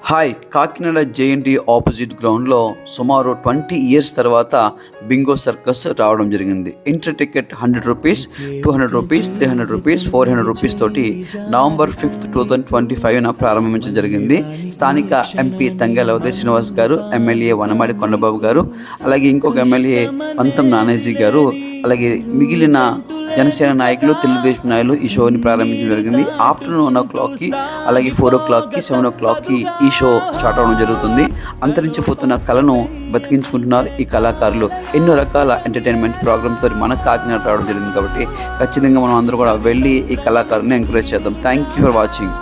Hi Kakinada JNT opposite గ్రౌండ్లో సుమారు 20 years తర్వాత బింగో సర్కస్ రావడం జరిగింది. Entry ticket 100 rupees, 200 rupees, 300 rupees, 400 rupees తోటి నవంబర్ 5, 2025 ప్రారంభించడం జరిగింది. స్థానిక ఎంపీ తంగెల ఉదయ్ శ్రీనివాస్ గారు, ఎమ్మెల్యే వనమాడి కొండబాబు గారు, అలాగే ఇంకొక ఎమ్మెల్యే పంతం నానేజీ గారు, అలాగే మిగిలిన జనసేన నాయకులు, తెలుగుదేశం నాయకులు ఈ షోని ప్రారంభించడం జరిగింది. ఆఫ్టర్నూన్ 1 o'clockకి, అలాగే 4 o'clockకి, 7 o'clockకి ఈ షో స్టార్ట్ అవడం జరుగుతుంది. అంతరించిపోతున్న కళను బతికించుకుంటున్నారు ఈ కళాకారులు. ఎన్నో రకాల ఎంటర్టైన్మెంట్ ప్రోగ్రామ్తో మన కాకినాడ రావడం జరిగింది. కాబట్టి ఖచ్చితంగా మనం అందరూ కూడా వెళ్ళి ఈ కళాకారుని ఎంకరేజ్ చేద్దాం. Thank you for watching.